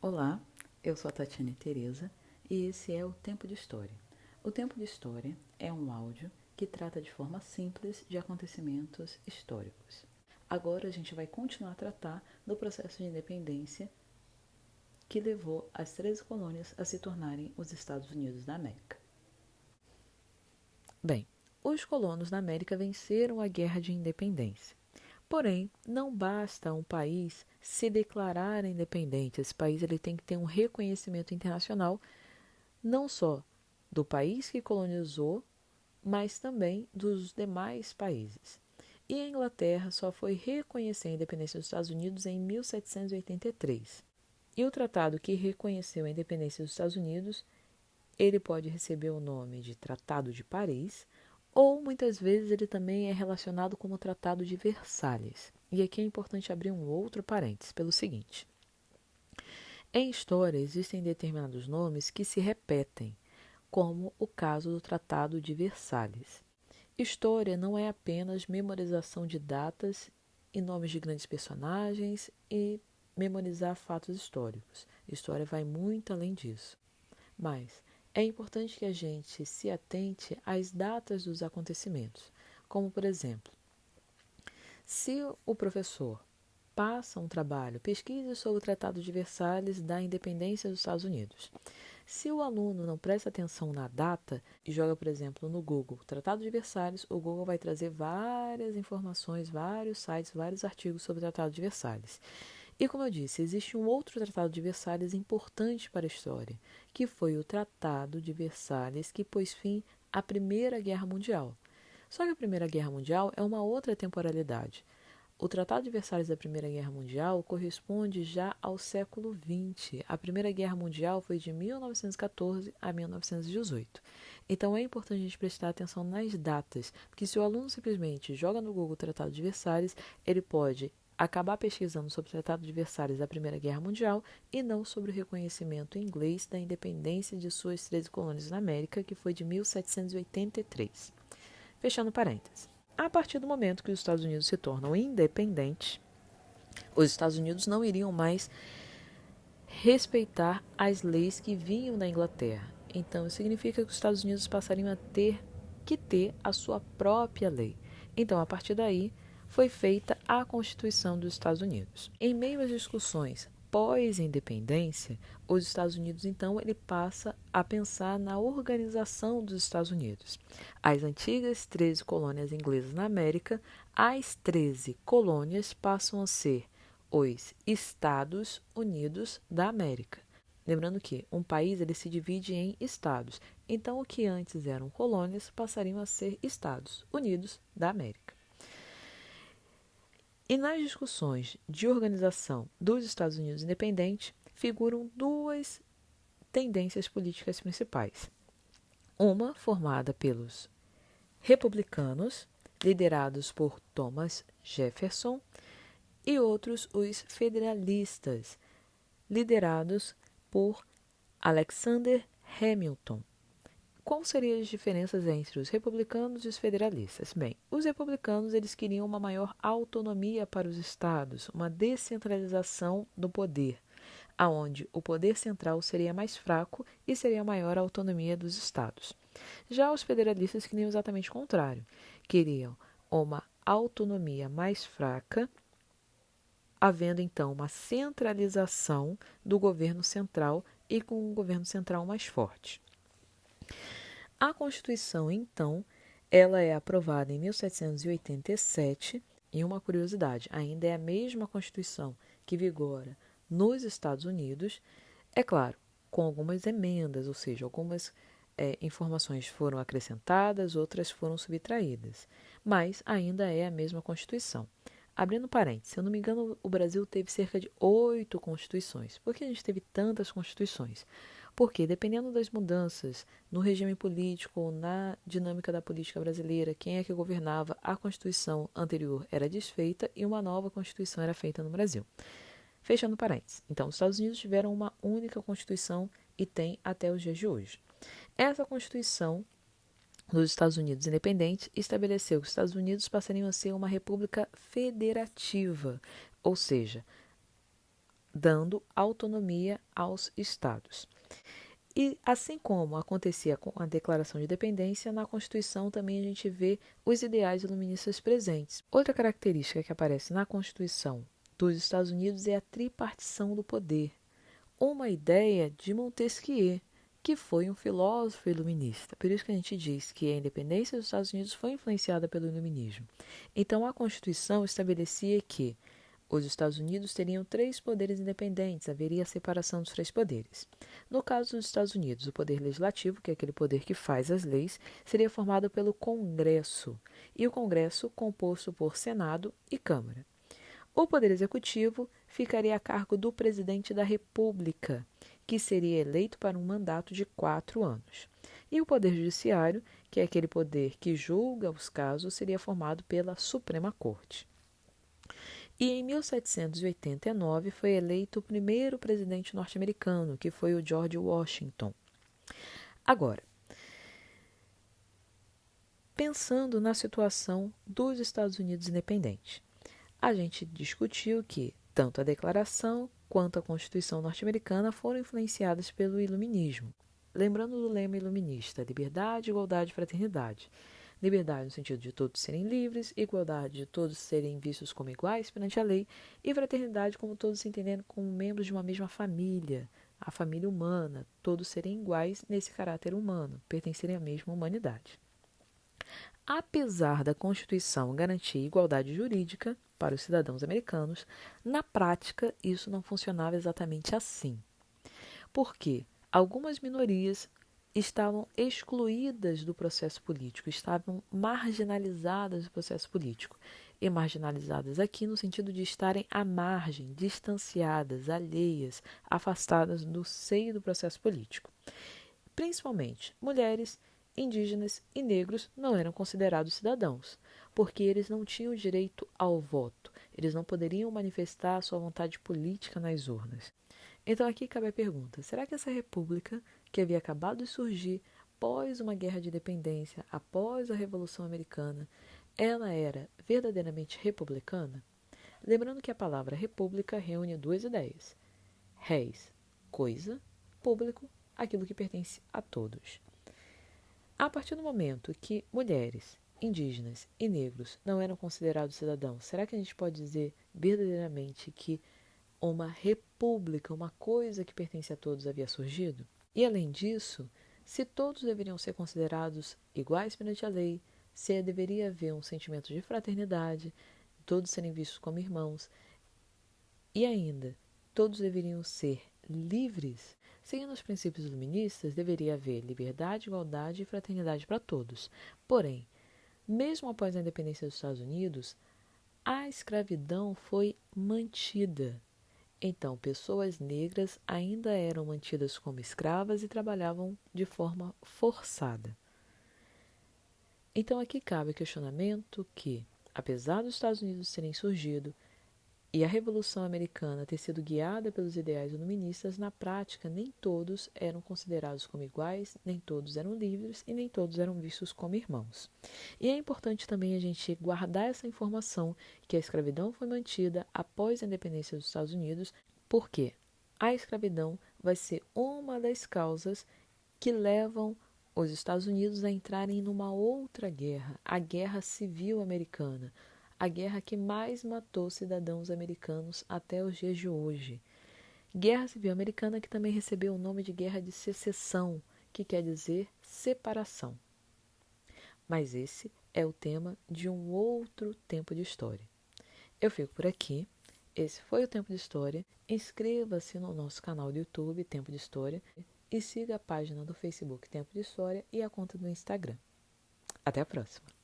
Olá, eu sou a Tatiane Tereza e esse é o Tempo de História. O Tempo de História é um áudio que trata de forma simples de acontecimentos históricos. Agora a gente vai continuar a tratar do processo de independência que levou as 13 colônias a se tornarem os Estados Unidos da América. Bem, os colonos na América venceram a Guerra de Independência. Porém, não basta um país se declarar independente. Esse país ele tem que ter um reconhecimento internacional, não só do país que colonizou, mas também dos demais países. E a Inglaterra só foi reconhecer a independência dos Estados Unidos em 1783. E o tratado que reconheceu a independência dos Estados Unidos, ele pode receber o nome de Tratado de Paris, ou muitas vezes ele também é relacionado como Tratado de Versalhes. E aqui é importante abrir um outro parênteses, pelo seguinte. Em história, existem determinados nomes que se repetem, como o caso do Tratado de Versalhes. História não é apenas memorização de datas e nomes de grandes personagens e memorizar fatos históricos. História vai muito além disso. Mas é importante que a gente se atente às datas dos acontecimentos, como por exemplo, se o professor passa um trabalho, pesquisa sobre o Tratado de Versalhes da independência dos Estados Unidos. Se o aluno não presta atenção na data e joga, por exemplo, no Google Tratado de Versalhes, o Google vai trazer várias informações, vários sites, vários artigos sobre o Tratado de Versalhes. E como eu disse, existe um outro Tratado de Versalhes importante para a história, que foi o Tratado de Versalhes que pôs fim à Primeira Guerra Mundial. Só que a Primeira Guerra Mundial é uma outra temporalidade. O Tratado de Versalhes da Primeira Guerra Mundial corresponde já ao século XX. A Primeira Guerra Mundial foi de 1914 a 1918. Então é importante a gente prestar atenção nas datas, porque se o aluno simplesmente joga no Google o Tratado de Versalhes, ele pode acabar pesquisando sobre o Tratado de Versalhes da Primeira Guerra Mundial e não sobre o reconhecimento inglês da independência de suas 13 colônias na América, que foi de 1783. Fechando parênteses. A partir do momento que os Estados Unidos se tornam independentes, os Estados Unidos não iriam mais respeitar as leis que vinham da Inglaterra. Então, isso significa que os Estados Unidos passariam a ter que ter a sua própria lei. Então, a partir daí, foi feita a Constituição dos Estados Unidos. Em meio às discussões pós-independência, os Estados Unidos, então, ele passa a pensar na organização dos Estados Unidos. As antigas 13 colônias inglesas na América, as 13 colônias passam a ser os Estados Unidos da América. Lembrando que um país ele se divide em estados. Então, o que antes eram colônias passariam a ser Estados Unidos da América. E nas discussões de organização dos Estados Unidos independentes, figuram duas tendências políticas principais. Uma formada pelos republicanos, liderados por Thomas Jefferson, e outros os federalistas, liderados por Alexander Hamilton. Quais seriam as diferenças entre os republicanos e os federalistas? Bem, os republicanos eles queriam uma maior autonomia para os estados, uma descentralização do poder, aonde o poder central seria mais fraco e seria maior a autonomia dos estados. Já os federalistas queriam exatamente o contrário, queriam uma autonomia mais fraca, havendo então uma centralização do governo central e com um governo central mais forte. A Constituição, então, ela é aprovada em 1787 e uma curiosidade, ainda é a mesma Constituição que vigora nos Estados Unidos, é claro, com algumas emendas, ou seja, algumas informações foram acrescentadas, outras foram subtraídas, mas ainda é a mesma Constituição. Abrindo parênteses, se eu não me engano, o Brasil teve cerca de 8 constituições. Por que a gente teve tantas constituições? Porque, dependendo das mudanças no regime político ou na dinâmica da política brasileira, quem é que governava, a Constituição anterior era desfeita e uma nova Constituição era feita no Brasil. Fechando parênteses. Então, os Estados Unidos tiveram uma única Constituição e tem até os dias de hoje. Essa Constituição dos Estados Unidos independente estabeleceu que os Estados Unidos passariam a ser uma república federativa, ou seja, dando autonomia aos estados. E assim como acontecia com a Declaração de Independência, na Constituição também a gente vê os ideais iluministas presentes. Outra característica que aparece na Constituição dos Estados Unidos é a tripartição do poder, uma ideia de Montesquieu, que foi um filósofo iluminista. Por isso que a gente diz que a independência dos Estados Unidos foi influenciada pelo iluminismo. Então, a Constituição estabelecia que os Estados Unidos teriam 3 poderes independentes, haveria a separação dos 3 poderes. No caso dos Estados Unidos, o poder legislativo, que é aquele poder que faz as leis, seria formado pelo Congresso, e o Congresso composto por Senado e Câmara. O poder executivo ficaria a cargo do presidente da República, que seria eleito para um mandato de 4 anos. E o poder judiciário, que é aquele poder que julga os casos, seria formado pela Suprema Corte. E em 1789 foi eleito o primeiro presidente norte-americano, que foi o George Washington. Agora, pensando na situação dos Estados Unidos independentes, a gente discutiu que tanto a Declaração quanto a Constituição norte-americana foram influenciadas pelo Iluminismo. Lembrando do lema iluminista: liberdade, igualdade e fraternidade. Liberdade no sentido de todos serem livres, igualdade de todos serem vistos como iguais perante a lei, e fraternidade como todos se entendendo como membros de uma mesma família, a família humana, todos serem iguais nesse caráter humano, pertencerem à mesma humanidade. Apesar da Constituição garantir igualdade jurídica para os cidadãos americanos, na prática isso não funcionava exatamente assim. Porque algumas minorias estavam excluídas do processo político, estavam marginalizadas do processo político. E marginalizadas aqui no sentido de estarem à margem, distanciadas, alheias, afastadas do seio do processo político. Principalmente mulheres, indígenas e negros não eram considerados cidadãos, porque eles não tinham direito ao voto, eles não poderiam manifestar a sua vontade política nas urnas. Então aqui cabe a pergunta: será que essa república, que havia acabado de surgir após uma guerra de independência, após a Revolução Americana, ela era verdadeiramente republicana? Lembrando que a palavra república reúne 2 ideias: res, coisa, público, aquilo que pertence a todos. A partir do momento que mulheres, indígenas e negros não eram considerados cidadãos, será que a gente pode dizer verdadeiramente que uma república, uma coisa que pertence a todos, havia surgido? E além disso, se todos deveriam ser considerados iguais perante a lei, se deveria haver um sentimento de fraternidade, todos serem vistos como irmãos, e ainda, todos deveriam ser livres, seguindo os princípios iluministas, deveria haver liberdade, igualdade e fraternidade para todos. Porém, mesmo após a independência dos Estados Unidos, a escravidão foi mantida. Então, pessoas negras ainda eram mantidas como escravas e trabalhavam de forma forçada. Então, aqui cabe o questionamento que, apesar dos Estados Unidos terem surgido e a Revolução Americana ter sido guiada pelos ideais iluministas, na prática nem todos eram considerados como iguais, nem todos eram livres e nem todos eram vistos como irmãos. E é importante também a gente guardar essa informação que a escravidão foi mantida após a independência dos Estados Unidos, porque a escravidão vai ser uma das causas que levam os Estados Unidos a entrarem numa outra guerra, a Guerra Civil Americana, a guerra que mais matou cidadãos americanos até os dias de hoje. Guerra Civil Americana que também recebeu o nome de Guerra de Secessão, que quer dizer separação. Mas esse é o tema de um outro tempo de história. Eu fico por aqui. Esse foi o Tempo de História. Inscreva-se no nosso canal do YouTube, Tempo de História, e siga a página do Facebook Tempo de História e a conta do Instagram. Até a próxima!